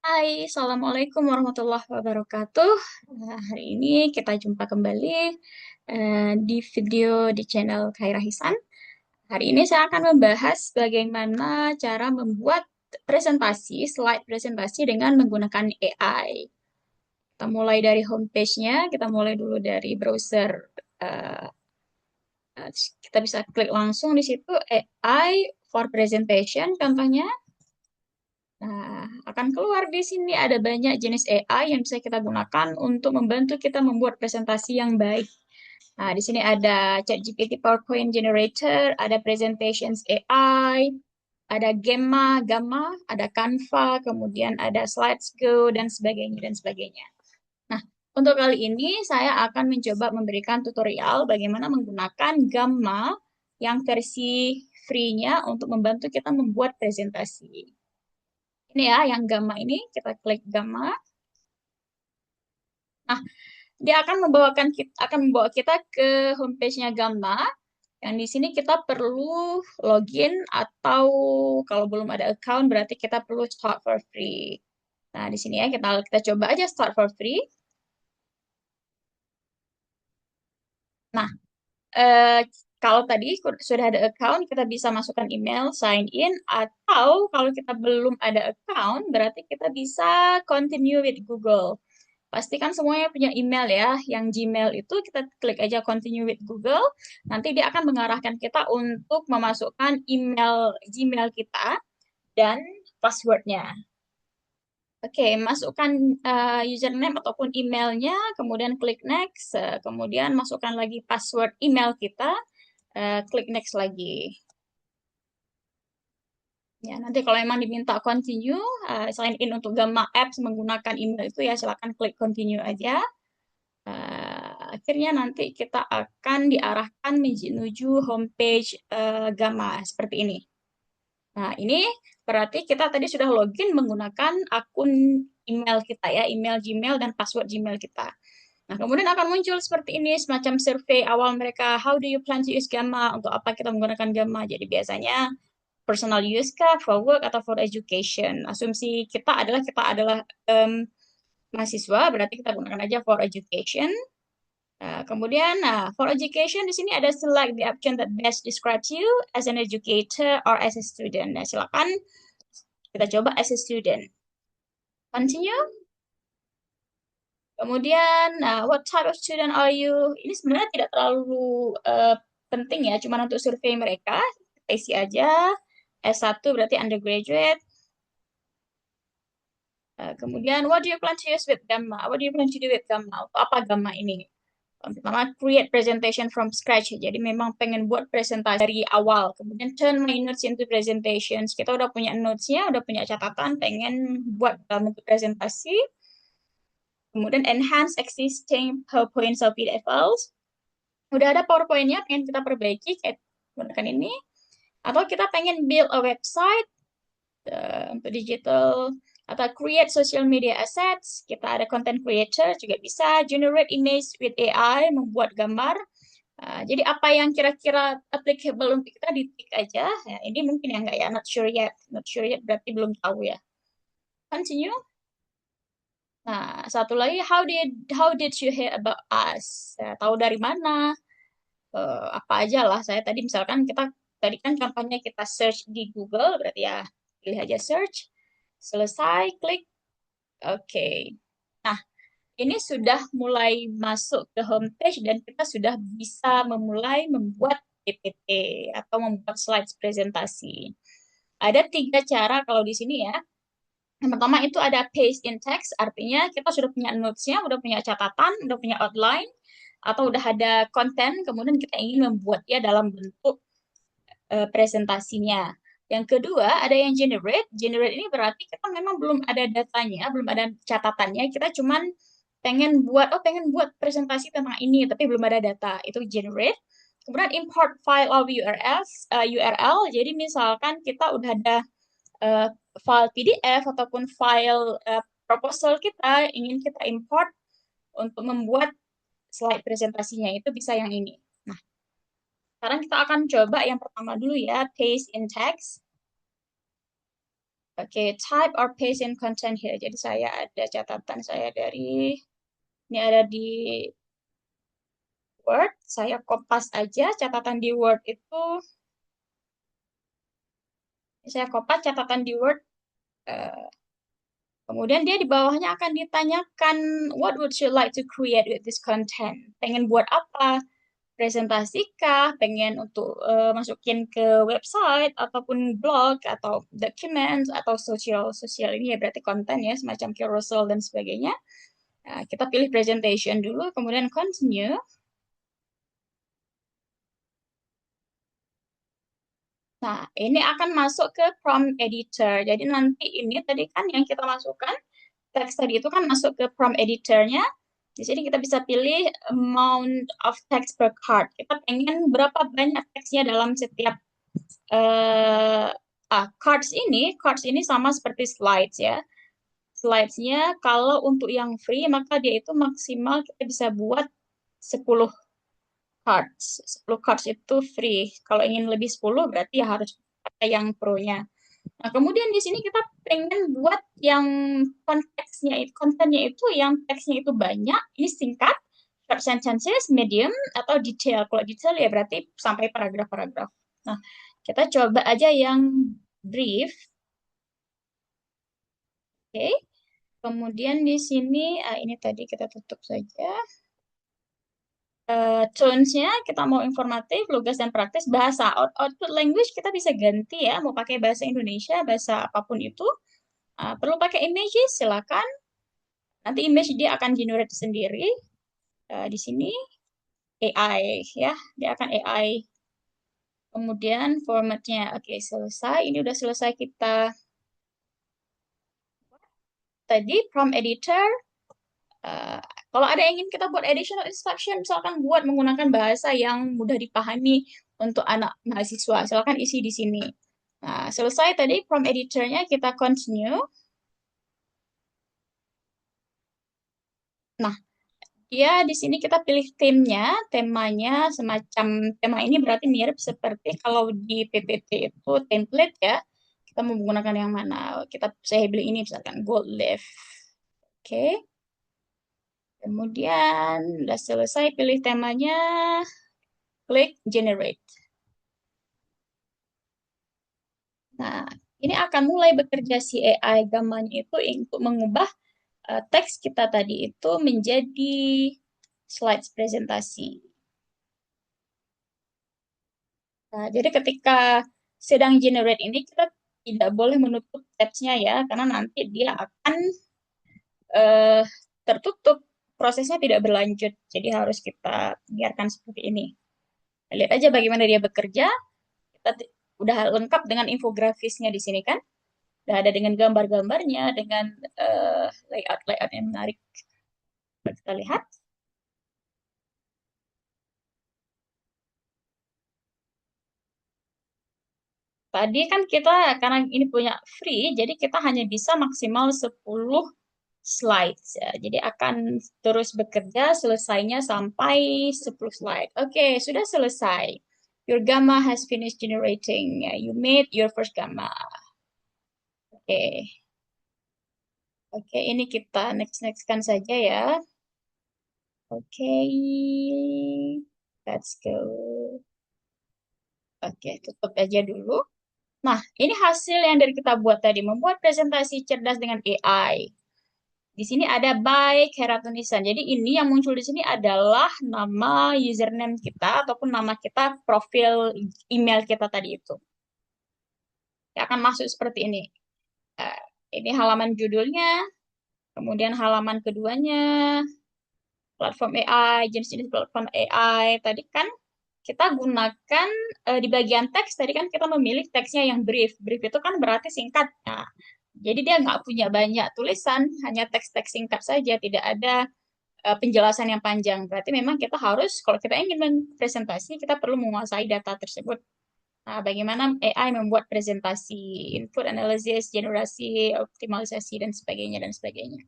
Hai, Assalamualaikum warahmatullahi wabarakatuh. Hari ini kita jumpa kembali di video di channel Khaira Hisan. Hari ini saya akan membahas bagaimana cara membuat presentasi, slide presentasi dengan menggunakan AI. Kita mulai dari homepage-nya, kita mulai dulu dari browser. eh, kita bisa klik langsung di situ AI for presentation contohnya. Nah, akan keluar di sini ada banyak jenis AI yang bisa kita gunakan untuk membantu kita membuat presentasi yang baik. Nah, di sini ada ChatGPT PowerPoint Generator, ada Presentations AI, ada Gamma, ada Canva, kemudian ada Slides.go, dan sebagainya, dan sebagainya. Nah, untuk kali ini saya akan mencoba memberikan tutorial bagaimana menggunakan Gamma yang versi free-nya untuk membantu kita membuat presentasi. Ini ya, yang gamma ini, kita klik gamma. Nah, dia akan membawa kita ke homepage-nya Gamma. Yang di sini kita perlu login atau kalau belum ada account berarti kita perlu start for free. Nah, di sini ya kita coba aja start for free. Nah, eh, kalau tadi sudah ada account, kita bisa masukkan email, sign in, atau kalau kita belum ada account, berarti kita bisa continue with Google. Pastikan semuanya punya email ya. Yang Gmail itu kita klik aja continue with Google. Nanti dia akan mengarahkan kita untuk memasukkan email Gmail kita dan passwordnya. Oke, masukkan username ataupun emailnya, kemudian klik next, kemudian masukkan lagi password email kita, klik next lagi. Ya, nanti kalau memang diminta continue, sign in untuk Gamma Apps menggunakan email itu ya silakan klik continue aja. Akhirnya nanti kita akan diarahkan menuju homepage Gamma seperti ini. Nah, ini berarti kita tadi sudah login menggunakan akun email kita ya, email Gmail dan password Gmail kita. Nah, kemudian akan muncul seperti ini, semacam survei awal mereka, how do you plan to use Gamma, untuk apa kita menggunakan Gamma. Jadi biasanya personal use kah, for work, atau for education. Asumsi kita adalah mahasiswa, berarti kita gunakan aja for education. Kemudian, for education di sini ada select the option that best describes you as an educator or as a student. Nah, silakan kita coba as a student. Continue. Kemudian, what type of student are you? Ini sebenarnya tidak terlalu penting ya, cuma untuk survei mereka. Kita isi aja. S1 berarti undergraduate. Kemudian, what do you plan to use with Gamma? What do you plan to do with Gamma? Untuk apa Gamma ini? Pertama, create presentation from scratch. Jadi memang pengen buat presentasi dari awal. Kemudian turn my notes into presentations. Kita udah punya notes-nya, udah punya catatan, pengen buat dalam bentuk presentasi. Kemudian enhance existing PowerPoint atau PDF files. Udah ada PowerPoint-nya, pengen kita perbaiki, kayak gunakan ini. Atau kita pengen build a website untuk digital, atau create social media assets, kita ada content creator juga bisa, generate image with AI, membuat gambar. Jadi apa yang kira-kira applicable untuk kita ditik aja. Ya, ini mungkin yang enggak ya, not sure yet. Not sure yet berarti belum tahu ya. Continue. Nah, satu lagi, how did you hear about us? Ya, tahu dari mana? Apa aja lah. Saya tadi misalkan kita tadi kan contohnya kita search di Google, berarti ya pilih aja search. Selesai, klik. Oke. Nah, ini sudah mulai masuk ke homepage dan kita sudah bisa memulai membuat PPT atau membuat slides presentasi. Ada tiga cara kalau di sini ya. Yang pertama itu ada paste in text, artinya kita sudah punya notes-nya, udah punya catatan, udah punya outline, atau udah ada konten, kemudian kita ingin membuatnya dalam bentuk presentasinya. Yang kedua, ada yang generate. Generate ini berarti kita memang belum ada datanya, belum ada catatannya. Kita cuman pengen buat presentasi tentang ini, tapi belum ada data. Itu generate. Kemudian import file of URL. Jadi misalkan kita udah ada uh, file PDF ataupun file proposal kita, ingin kita import untuk membuat slide presentasinya. Itu bisa yang ini. Nah, sekarang kita akan coba yang pertama dulu ya, paste in text. Oke, type or paste in content here. Jadi saya ada catatan saya dari ini ada di Word. Saya kopas aja catatan di Word itu. Saya kopas catatan di Word. eh, Kemudian dia di bawahnya akan ditanyakan, what would you like to create with this content? Pengen buat apa? Presentasi kah? Pengen untuk masukin ke website ataupun blog atau documents atau sosial ini ya berarti konten ya semacam carousel dan sebagainya. Nah, kita pilih presentation dulu, kemudian continue. Nah, ini akan masuk ke prompt editor. Jadi nanti ini tadi kan yang kita masukkan, teks tadi itu kan masuk ke prompt editornya. Di sini kita bisa pilih amount of text per card. Kita pengen berapa banyak teksnya dalam setiap eh cards ini sama seperti slides ya. Slides-nya kalau untuk yang free maka dia itu maksimal kita bisa buat 10 cards. 10 cards itu free. Kalau ingin lebih 10 berarti ya harus pakai yang pro-nya. Nah, kemudian di sini kita pengen buat yang kontennya itu yang teksnya itu banyak, ini singkat, short sentences, medium, atau detail. Kalau detail ya berarti sampai paragraf-paragraf. Nah, kita coba aja yang brief. Oke. Kemudian di sini, ini tadi kita tutup saja. Tones-nya kita mau informatif, lugas, dan praktis. Bahasa, output language kita bisa ganti ya, mau pakai bahasa Indonesia, bahasa apapun itu. Perlu pakai images, silakan. Nanti image dia akan generate sendiri. Di sini AI ya, dia akan AI. Kemudian formatnya, oke selesai. Ini udah selesai kita tadi prompt editor. Eh, Kalau ada yang ingin kita buat additional instruction, misalkan buat menggunakan bahasa yang mudah dipahami untuk anak mahasiswa, silakan isi di sini. Nah, selesai tadi prompt editornya, kita continue. Nah, ya, di sini kita pilih temanya semacam tema ini berarti mirip seperti kalau di PPT itu template ya. Kita mau menggunakan yang mana? Saya beli ini misalkan gold leaf. Oke. Kemudian udah selesai pilih temanya, klik generate. Nah, ini akan mulai bekerja si AI gambarnya itu untuk mengubah teks kita tadi itu menjadi slides presentasi. Nah, jadi ketika sedang generate ini kita tidak boleh menutup tabs-nya ya, karena nanti dia akan eh, tertutup, prosesnya tidak berlanjut. Jadi harus kita biarkan seperti ini. Lihat aja bagaimana dia bekerja. Kita udah lengkap dengan infografisnya di sini kan. Udah ada dengan gambar-gambarnya, dengan layout-layout yang menarik. Kita lihat. Tadi kan kita, karena ini punya free, jadi kita hanya bisa maksimal 10 slides ya. Jadi akan terus bekerja selesainya sampai 10 slide. Oke, sudah selesai. Your gamma has finished generating. Ya, you made your first gamma. Oke. Oke, ini kita next-nextkan saja ya. Oke. Let's go. Oke, tutup aja dulu. Nah, ini hasil yang dari kita buat tadi, membuat presentasi cerdas dengan AI. Di sini ada by Keratunisan. Jadi ini yang muncul di sini adalah nama username kita ataupun nama kita profil email kita tadi itu. Ya, akan masuk seperti ini. Eh, ini halaman judulnya, kemudian halaman keduanya, platform AI, jenis-jenis platform AI. Tadi kan kita gunakan di bagian teks, tadi kan kita memilih teksnya yang brief. Brief itu kan berarti singkat. Nah, jadi dia nggak punya banyak tulisan, hanya teks-teks singkat saja, tidak ada penjelasan yang panjang. Berarti memang kita harus, kalau kita ingin presentasi, kita perlu menguasai data tersebut. Nah, bagaimana AI membuat presentasi, input analysis, generasi, optimalisasi, dan sebagainya, dan sebagainya.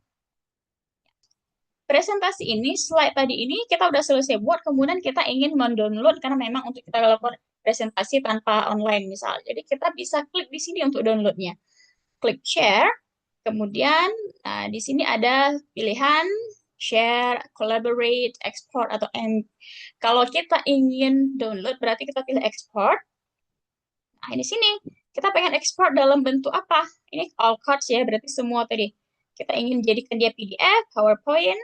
Presentasi ini, slide tadi ini kita udah selesai buat, kemudian kita ingin mendownload, karena memang untuk kita lakukan presentasi tanpa online misal. Jadi kita bisa klik di sini untuk downloadnya. klik share. Kemudian di sini ada pilihan share, collaborate, export, atau kalau kita ingin download berarti kita pilih export. Nah, ini sini kita pengen export dalam bentuk apa? Ini all cards ya, berarti semua tadi. Kita ingin jadikan dia PDF, PowerPoint.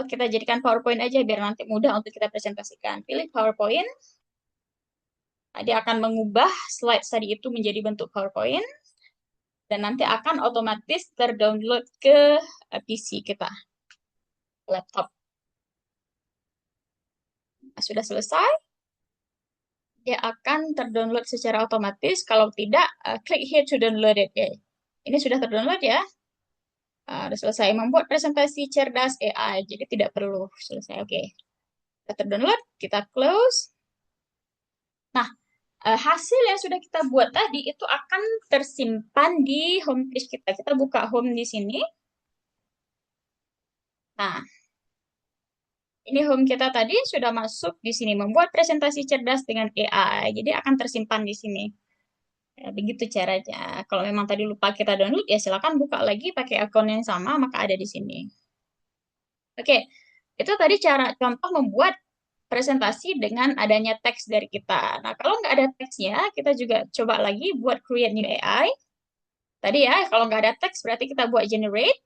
Oh, kita jadikan PowerPoint aja biar nanti mudah untuk kita presentasikan. Pilih PowerPoint. Nah, dia akan mengubah slide tadi itu menjadi bentuk PowerPoint. Dan nanti akan otomatis terdownload ke PC kita, laptop. Nah, sudah selesai, dia akan terdownload secara otomatis. Kalau tidak, klik here to download it. Ini sudah terdownload ya. Sudah selesai membuat presentasi cerdas AI, jadi tidak perlu selesai. Oke, kita terdownload, kita close. Nah, hasil yang sudah kita buat tadi itu akan tersimpan di homepage kita. Kita buka home di sini. Nah, ini home kita tadi sudah masuk di sini, membuat presentasi cerdas dengan AI. Jadi akan tersimpan di sini. Ya, begitu caranya. Kalau memang tadi lupa kita download, ya silakan buka lagi pakai akun yang sama, maka ada di sini. Oke, itu tadi cara contoh membuat presentasi dengan adanya teks dari kita. Nah, kalau nggak ada teksnya, kita juga coba lagi buat create new AI. Tadi ya, kalau nggak ada teks berarti kita buat generate.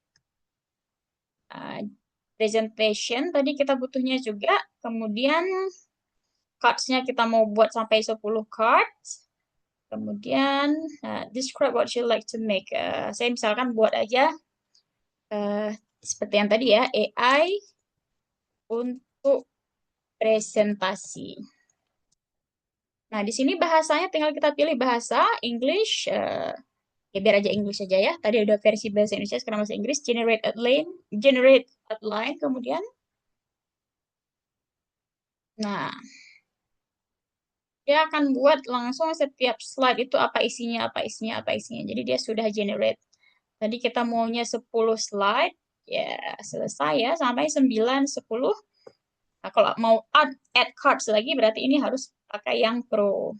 Presentation, tadi kita butuhnya juga. Kemudian cards-nya kita mau buat sampai 10 cards. Kemudian describe what you like to make. Saya misalkan buat aja seperti yang tadi ya, AI untuk presentasi. Nah, di sini bahasanya tinggal kita pilih bahasa English. Ya biar aja English aja ya. Tadi udah versi bahasa Indonesia, sekarang bahasa Inggris. Generate outline. Kemudian, nah, dia akan buat langsung setiap slide itu apa isinya, apa isinya, apa isinya. Jadi dia sudah generate. Tadi kita maunya 10 slide, ya selesai ya, sampai 9, 10. Nah, kalau mau add cards lagi, berarti ini harus pakai yang Pro.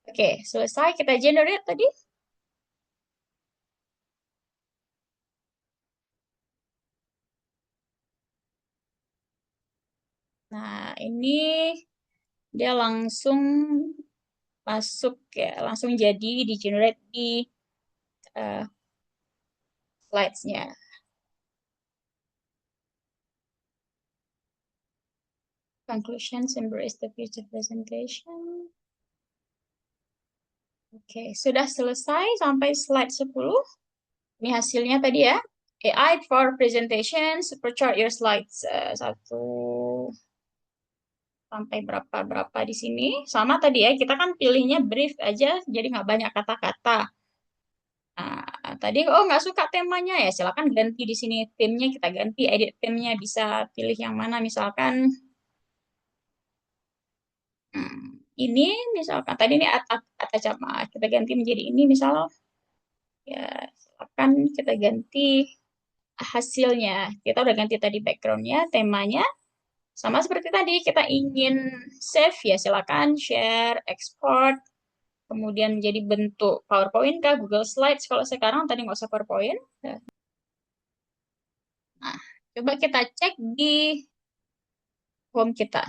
Oke, selesai kita generate tadi. Nah, ini dia langsung masuk ya, langsung jadi di generate di uh, slides-nya. Conclusions embrace the future presentation. Oke, sudah selesai sampai slide 10. Ini hasilnya tadi ya. AI for presentation, supercharge your slides. Satu sampai berapa di sini. Sama tadi ya, kita kan pilihnya brief aja, jadi nggak banyak kata-kata. Nah, tadi nggak suka temanya ya, silakan ganti di sini theme-nya, kita ganti edit theme-nya, bisa pilih yang mana misalkan ini misalkan tadi ini atas kita ganti menjadi ini misal ya silakan kita ganti hasilnya. Kita udah ganti tadi background-nya, temanya. Sama seperti tadi, kita ingin save ya silakan share, export, kemudian menjadi bentuk PowerPoint kah, Google Slides. Kalau sekarang tadi nggak usah PowerPoint. Nah, coba kita cek di home kita.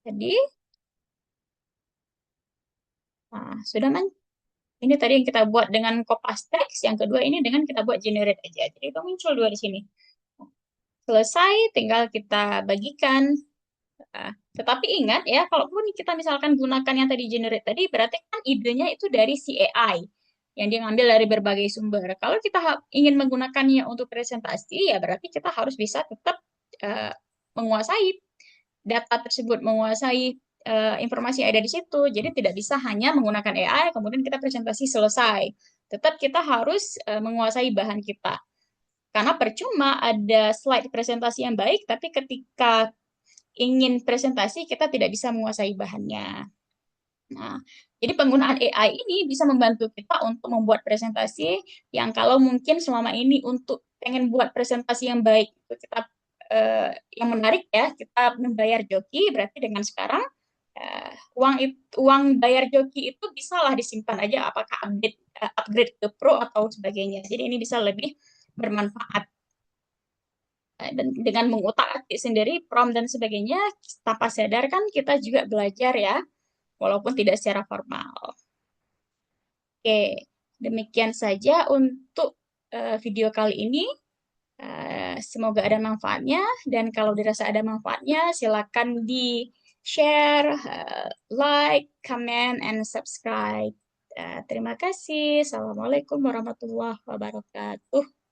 Jadi, nah, sudah man. Ini tadi yang kita buat dengan Kopas Text, yang kedua ini dengan kita buat generate aja. Jadi itu muncul dua di sini. Selesai, tinggal kita bagikan. Nah, tetapi ingat ya, kalaupun kita misalkan gunakan yang tadi generate tadi, berarti kan idenya itu dari si AI yang dia ngambil dari berbagai sumber. Kalau kita ingin menggunakannya untuk presentasi, ya berarti kita harus bisa tetap menguasai data tersebut, menguasai informasi yang ada di situ. Jadi tidak bisa hanya menggunakan AI, kemudian kita presentasi selesai. Tetap kita harus menguasai bahan kita. Karena percuma ada slide presentasi yang baik, tapi ketika ingin presentasi, kita tidak bisa menguasai bahannya. Nah, jadi penggunaan AI ini bisa membantu kita untuk membuat presentasi yang kalau mungkin selama ini untuk pengen buat presentasi yang baik, itu kita yang menarik ya, kita membayar joki, berarti dengan sekarang uang bayar joki itu bisalah disimpan aja, apakah upgrade ke pro atau sebagainya. Jadi ini bisa lebih bermanfaat. Dan dengan mengutak-atik sendiri prompt dan sebagainya, tanpa sadar kan kita juga belajar ya, walaupun tidak secara formal. Oke, demikian saja untuk video kali ini. Semoga ada manfaatnya, dan kalau dirasa ada manfaatnya, silakan di-share, like, comment, and subscribe. Terima kasih. Assalamualaikum warahmatullahi wabarakatuh.